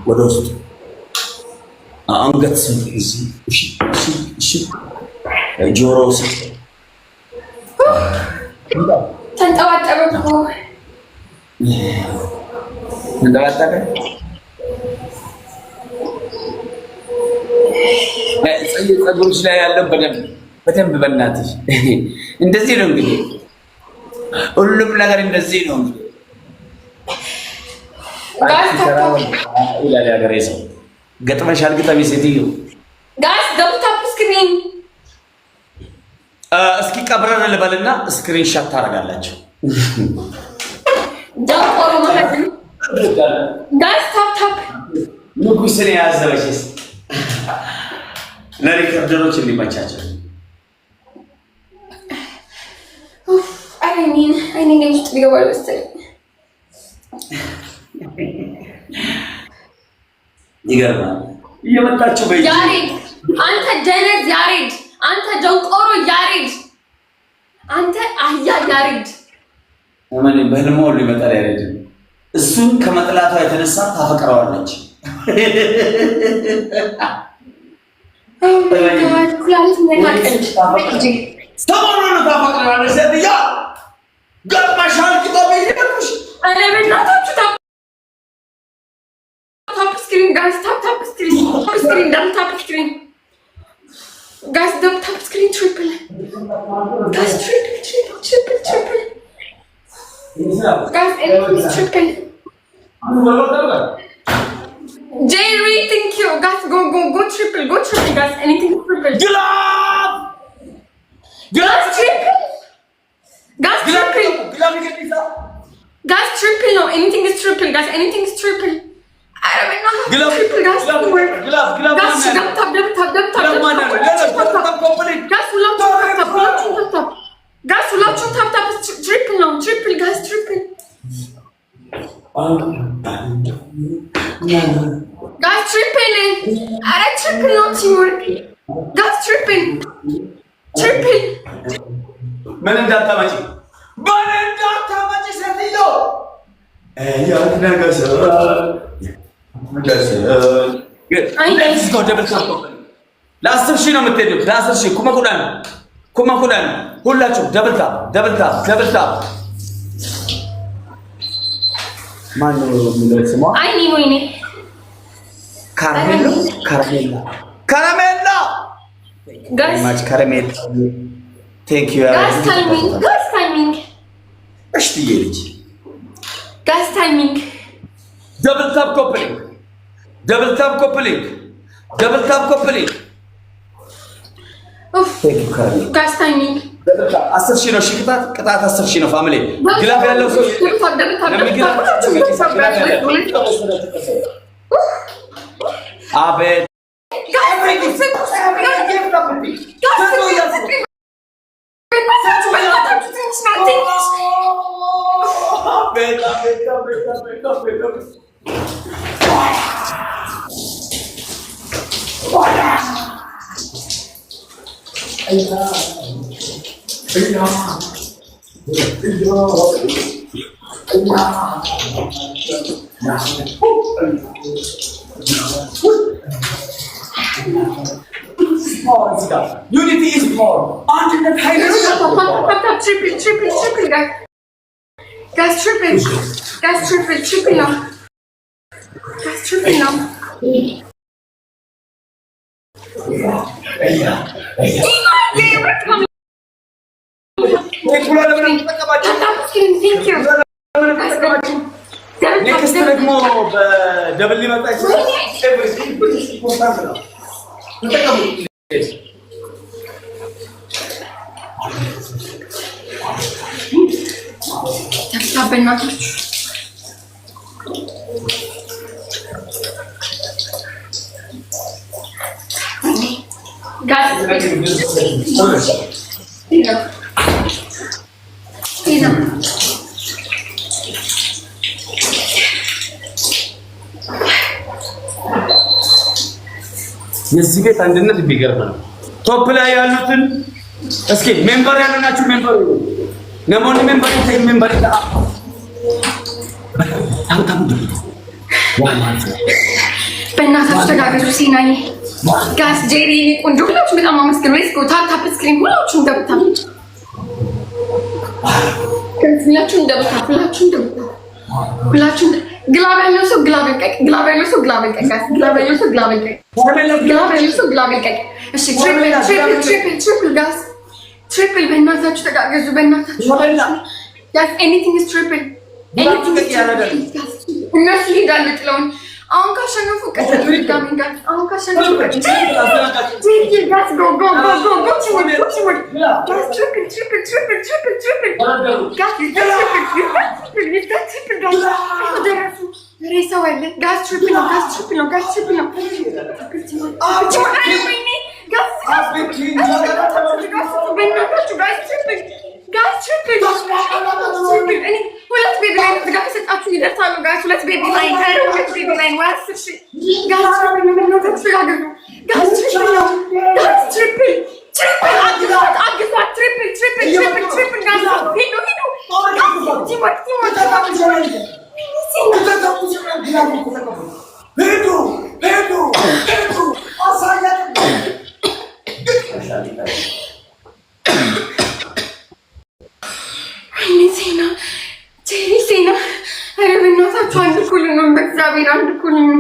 ወደ ውስጥ አንገት እዚህ እሺ ጆሮ ውስጥ ተንጠባጠበ እኮ ተንጠባጠበ። ፀጉርሽ ላይ ያለው በደንብ በእናትሽ እንደዚህ ነው እንግዲህ ሁሉም ነገር እንደዚህ ነው እንግዲህ ይላል ያገሬ ሰው። ገጥመሻል ግጠሚ ሴትዮ። ጋይስ ገብታፕ ስክሪን እስኪ ቀብረር ልበልና ስክሪን ሻት ታደርጋላችሁ። ዳቆሮ ማለት ነው ጋይስ። ታፕ ንጉስን ያዘበሽስ ለሪከርደሮች እንዲመቻቸው። አይኔ ውስጥ ሊገባል መሰለኝ። ይገርማል። እየመጣችሁ ያሬድ፣ አንተ ደነዝ ያሬድ፣ አንተ ደንቆሮ ያሬድ፣ አንተ አህያ ያሬድ። ማን በህልሟ ሁሉ ይመጣል ያሬድ። እሱን ከመጥላቷ የተነሳ ታፈቅረዋለች። ሰሞኑን ታፈቅረዋለች። ሴትዮ ገጥመሻል ግጠሚ ይልኩሽ። ኧረ በእናታችሁ ታፕ ስክሪን ጋይስ፣ ታፕ ስክሪን፣ ታፕ ስክሪን ጋይስ፣ ታፕ ስክሪን ትሪፕል ጋይስ፣ ትሪፕል ጋይስ፣ ኤኒቲንግ ትሪፕል Jerry, thank you. Guys, go triple, guys. Anything triple. Glove! Guys, triple. Guys, triple. Guys, triple. No, anything is triple, guys. Anything is triple. I don't know. Triple, guys. Glove. Guys, double tap. Guys, we love tap. Guys, we love tap. Triple now. Triple, guys. Triple. Guys, triple. Ara triple no teamwork. Guys, triple. ምን እንዳታመጪ ሴትዮ። ለአስር ሺህ ነው የምትሄዱት። ለ10 ሺህ ኩመኩዳን ሁላችሁ ደብል ታፕ ማነው የሚለው ስሟ? ወይኔ ካራሜላ ጋይስ፣ ካራሜላ ቴንክ ዩ ጋይስ። ታይሚንግ እሺ ትይልጂ ጋይስ፣ ታይሚንግ ደብል ታፕ ኮፕሊንግ ቴንክ ዩ ካራሜላ ጋይስ፣ ታይሚንግ 10 ሺህ ነው። እሺ ቅጣት 10 ሺህ ነው። ፋሚሊ ግላፍ ያለው ሰው አቤት Unity is more. Antinet triple, guys, triple now. Guys, triple now. Thank you. Next ደግሞ በደብል ሊመጣ ይችላል። ኤቭሪቲንግ ኢምፖርታንት ነው። የዚህ ቤት አንድነት ቢገርም ነው። ቶፕ ላይ ያሉትን እስኪ ሜምበር ያሉናችሁ ሜምበር ነሞኒ ሜምበር በእናታችሁ ተጋገዙ። ሲናይ ጋስ ጄሪ ቆንጆ ሁላችሁም በጣም አመስግኑ። ሌትስ ጎ ታፕ ታፕ ስክሪን ሁላችሁም ገብታ ሁላችሁም ገብታ ሁላችሁም ግላብ ያለው ሰው ግላብ ይልቀቅ፣ ግላብ ያለው ሰው ግላብ ይልቀቅ፣ ግላብ ያለው ሰው ግላብ ይልቀቅ፣ ግላብ ያለው ሰው ግላብ ይልቀቅ። እሺ ትሪፕል ጋስ ትሪፕል በእናታችሁ ተጋገዙ። በእናታችሁ ጋስ ኤኒቲንግ ኢዝ ትሪፕል እነሱ ይሄዳሉ ጥለውን። አሁን ካሸነፉ ድጋሚ ጋስ አሁን ካሸነፉ ሁለት ቤቢ ላይን እዚህ ጋር ከሰጣችሁ ይደርሳሉ ጋይስ። ሁለት ቤቢ ላይን ሁለት ቤቢ ላይን ዋስ እሺ ጋይስ ትሪፕል አግዛት ትሪፕል ጋይስ ሴና ኧረ በእናታችሁ አንድ እኩል ነው። በእግዚአብሔር አንድ እኩል ነው።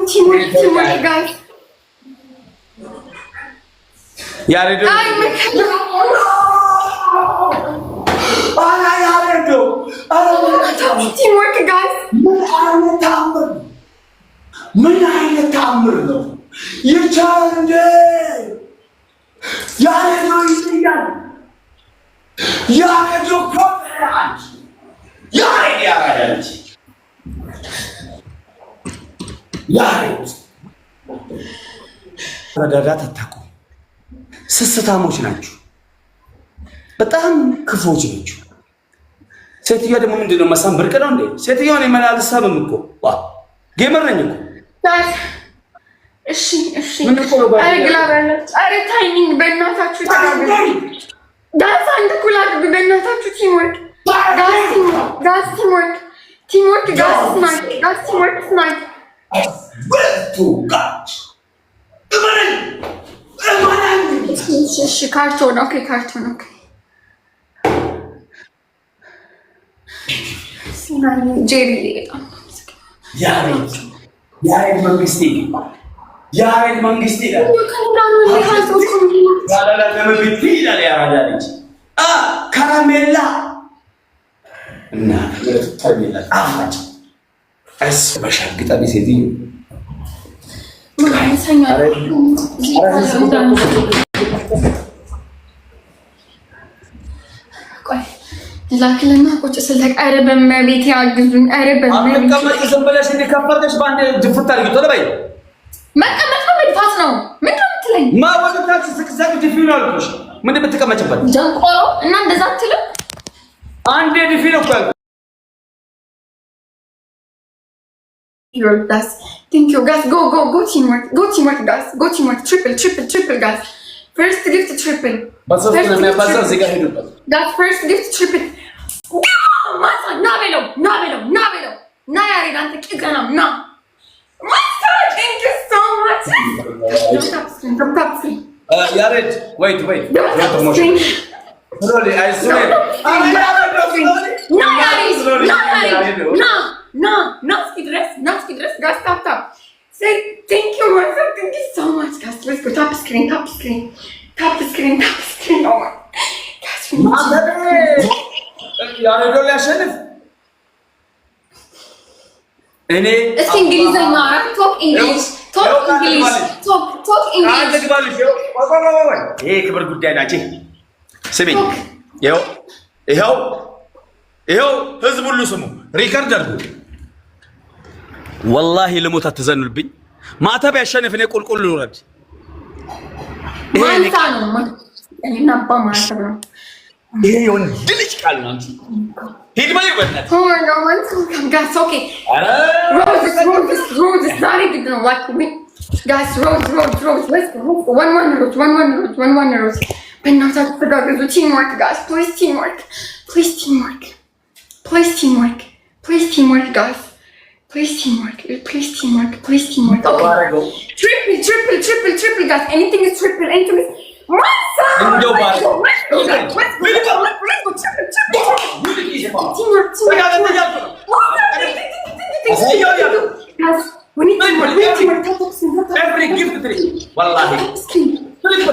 ቲሞች ጋይስ ቲምወርክ ጋይስ ምን አይነት ተአምር ነው ይቻላል እንዴ? ያሬዶ ይለያል። ያሬዶ ኮንፈረንስ ያሬድ ያራዳች ያሬድ ረዳዳት አታውቁም። ስስታሞች ናችሁ። በጣም ክፉዎች ናችሁ። ሴትዮዋ ደግሞ ምንድነው መሳም ብርቅ ነው እንዴ? ሴትዮዋን የመላልሳብም እኮ ጌመር ነኝ እኮ። እሺ አረ ግላባለች። አረ ታይሚንግ በእናታችሁ ተጋገዙ። ጋስ አንድ ኩል አድርጉ በእናታችሁ። ቲምወርክ ጋስ ቲምወርክ ጋስ ስናይት ጋስ ቲምወርክ ስናይት እሺ ካርቶን ኦኬ ካርቶን ኦኬ ሲናይ ጄሪ ያሬድ መንግስቴ ከረሜላ እና ከረሜላ ጣፋጭ በሻግጣቢ ሴትዮ ላክልና ቁጭ ስለቅ። ኧረ በመቤቴ አግዙኝ። ኧረ በመቤቴ ዝም ብለሽ ከፈለሽ በአንድ ድፍት አድርጊ። ቶሎ በይ። መቀመጥ ነው መድፋት ነው። ምንድን ነው የምትለኝ? ወደታች ስቅሳቅ ድፊ ነው አልኩሽ። ምንድን የምትቀመጭበት ደንቆሮ እና እንደዛ አትልም። አንዴ ድፊ ነው እኮ ያልኩት። Thank you guys. Go teamwork guys. Go teamwork. Triple guys. First gift triple. Guys, first gift triple. Na velo. Na yarid ante kigana na. Master, thank you so much. Top screen. Yarid, wait. Slowly, I swear. No, ski dress. Guys, stop. Say thank you, Marcel. Thank you so much, guys. Let's go. Top screen. Oh my. Guys, ያሬዶ ሊያሸንፍ እኔ እስኪ እንግሊዘኛ ቶክ እንግሊሽ ይሄ ክብር ጉዳይ ናቸው። ስሚኝ፣ ይኸው ህዝብ ሁሉ ስሙ፣ ሪከርድ አድርጉ። ወላሂ ልሞት አትዘኑልብኝ። ማተብ ያሸንፍ፣ እኔ ቁልቁል ልውረድ። ማንታ ነው እናባ ማተብ ነው። ይሄ የወንድ ልጅ ቃል ነው። ሂድ በይ በእናትህ። Oh my God, guys, okay. Roses. ዛሬ ግድ ነው like guys, rose. Let's go. One rose. በእናታችሁ ተጋገዙ። Teamwork, guys. Please teamwork. Please teamwork. Please teamwork, guys. Please teamwork. Please teamwork. Please teamwork. Okay. Triple, triple, triple, triple, guys. Anything is triple. Anything is. Masa! Let's go, guys. Let's go. Triple, triple. Teamwork, guys, we need teamwork. Every gift three. Wallahi. Screen. Thank you.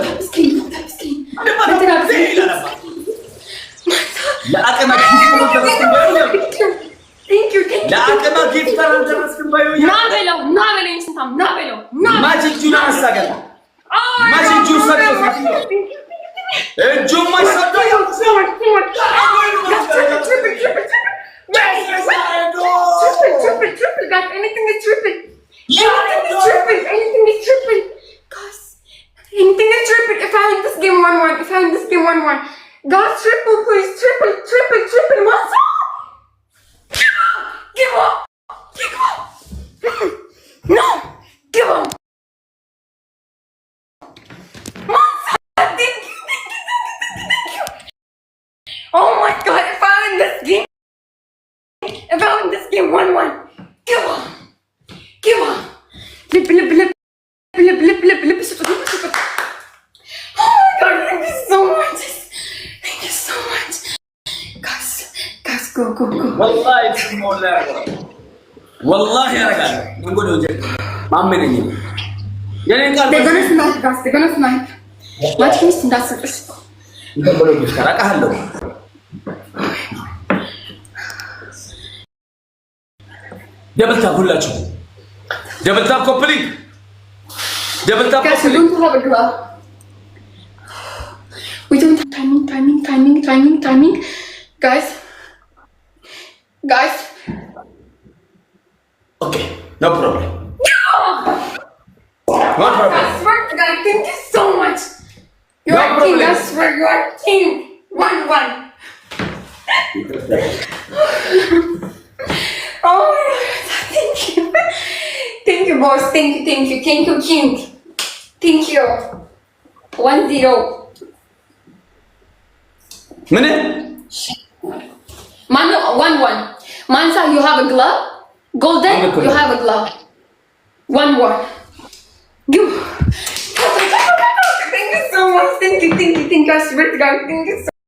Magic juice saga. Magic juice saga. Juice my saga. Triple, guys. Anything is triple. Anything is triple. Guys, anything is triple. If I win this game 1-1. Guys, triple, please. Triple. Masa! Give up. No! Give up! Masa! Thank you. Oh my god, if I win this game 1-1. Give up. Lip. Oh my god, thank you so much. Guys, go. Wallahi it's more there. Wallahi ya raga. Mun gode waje. Mamme ne ni. Yanin kar. They're gonna snipe. Watch me stand up. Ita bolo biskara ka hallo. Double tap ሁላችሁ. Double tap complete. Guys, we don't have a glove. We don't have timing. Guys. Okay, no problem. I swear to God, thank you so much. You are king, I swear you are king. 1-1. Oh my God, thank you. Thank you, boss. Thank you, king. Thank you. 1-0. Minute? Manu, 1-1. Mansa, you have a glove. Golden, you have a glove. 1-1. Thank you so much. Thank you. I swear to God, thank you so